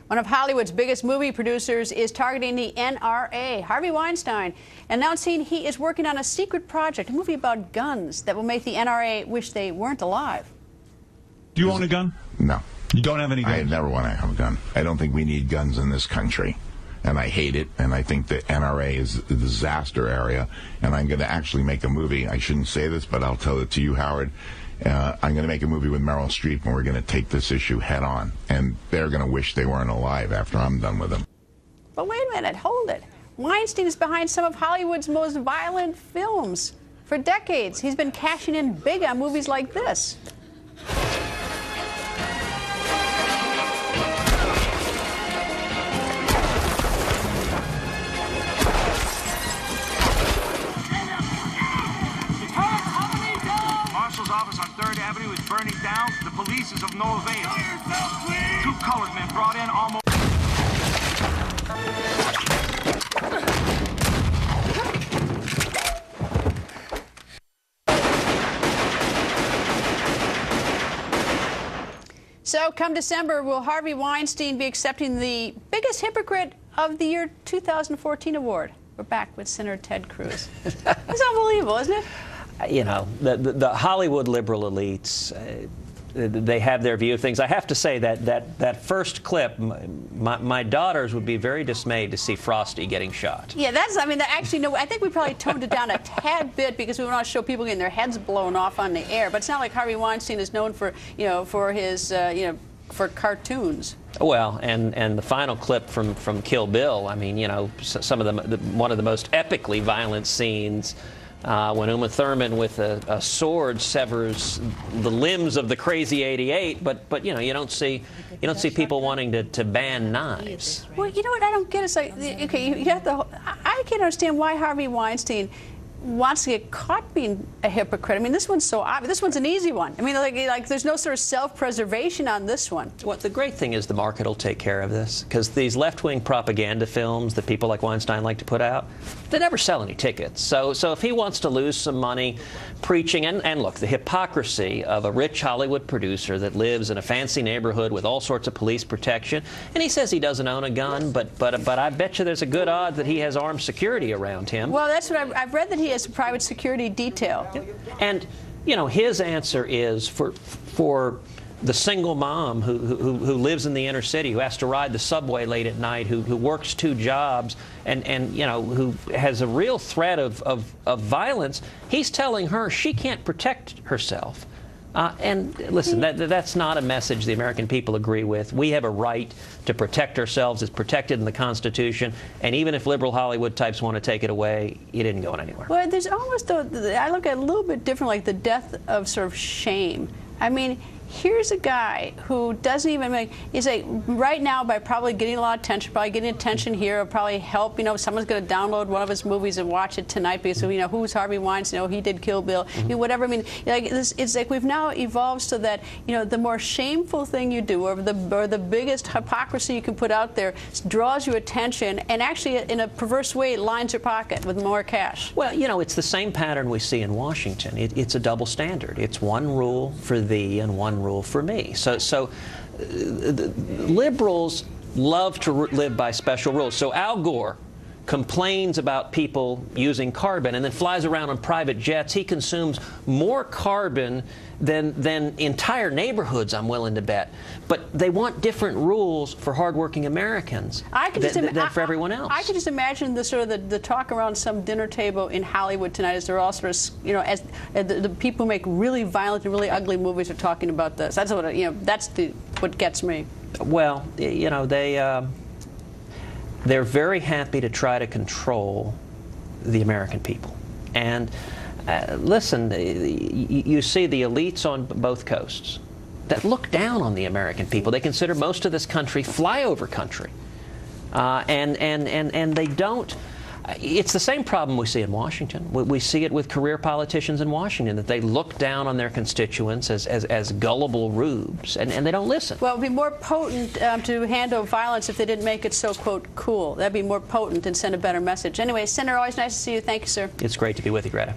One of Hollywood's biggest movie producers is targeting the NRA. Harvey Weinstein announcing he is working on a secret project, a movie about guns that will make the NRA wish they weren't alive. Do you own a gun? No. You don't have any guns? I never want to have a gun. I don't think we need guns in this country. And I hate it, and I think the NRA is a disaster area, and I'm going to actually make a movie. I shouldn't say this, but I'll tell it to you, Howard. I'm going to make a movie with Meryl Streep, and we're going to take this issue head on. And they're going to wish they weren't alive after I'm done with them. But wait a minute, hold it. Weinstein is behind some of Hollywood's most violent films. For decades, he's been cashing in big on movies like this. Marshal's office on 3rd Avenue is burning down. The police is of no avail. Two colored men brought in almost... So come December, will Harvey Weinstein be accepting the biggest hypocrite of the year 2014 award? We're back with Senator Ted Cruz. It's unbelievable, isn't it? You know, the Hollywood liberal elites, they have their view of things. I have to say that first clip, my daughters would be very dismayed to see Frosty getting shot. Yeah, I mean, actually, no, I think we probably toned it down a tad bit because we want to show people getting their heads blown off on the air. But it's not like Harvey Weinstein is known for, for his, for cartoons. Well, and the final clip from Kill Bill, I mean, some of one of the most epically violent scenes. When Uma Thurman with a sword severs the limbs of the crazy 88, but you don't see people wanting to ban knives. Well, you know what I don't get is like, okay, you have to. I can't understand why Harvey Weinstein wants to get caught being a hypocrite. I mean, this one's so obvious. This one's an easy one. I mean, like there's no sort of self-preservation on this one. Well, the great thing is the market will take care of this, because these left-wing propaganda films that people like Weinstein like to put out, they never sell any tickets. So if he wants to lose some money preaching, and look, the hypocrisy of a rich Hollywood producer that lives in a fancy neighborhood with all sorts of police protection, and he says he doesn't own a gun, but I bet you there's a good odd that he has armed security around him. Well, that's what I've read, that he has a private security detail. And his answer is for the single mom who lives in the inner city, who has to ride the subway late at night, who works 2 jobs, and who has a real threat of violence. He's telling her she can't protect herself. And listen, that's not a message the American people agree with. We have a right to protect ourselves. It's protected in the Constitution. And even if liberal Hollywood types want to take it away, it isn't going anywhere. Well, there's almost, I look at it a little bit different, like the death of sort of shame. I mean, here's a guy who doesn't even make, he's like, right now, by probably getting a lot of attention, probably getting attention here will probably help, someone's going to download one of his movies and watch it tonight because, who's Harvey Weinstein, he did Kill Bill, whatever. I mean, it's like we've now evolved so that, the more shameful thing you do, or the biggest hypocrisy you can put out there, draws you attention and actually, in a perverse way, lines your pocket with more cash. Well, it's the same pattern we see in Washington. It's a double standard. It's one rule for thee and one rule for me. So liberals love to live by special rules. So Al Gore complains about people using carbon and then flies around on private jets. He consumes more carbon than entire neighborhoods, I'm willing to bet. But they want different rules for hardworking Americans than for everyone else. I can just imagine the talk around some dinner table in Hollywood tonight as they're all sort of, as the people who make really violent and really ugly movies are talking about this. That's what what gets me. Well, they're very happy to try to control the American people. And listen, you see the elites on both coasts that look down on the American people. They consider most of this country flyover country. And they don't. It's the same problem we see in Washington. We see it with career politicians in Washington, that they look down on their constituents as gullible rubes, and they don't listen. Well, it would be more potent to handle violence if they didn't make it so, quote, cool. That would be more potent and send a better message. Anyway, Senator, always nice to see you. Thank you, sir. It's great to be with you, Greta.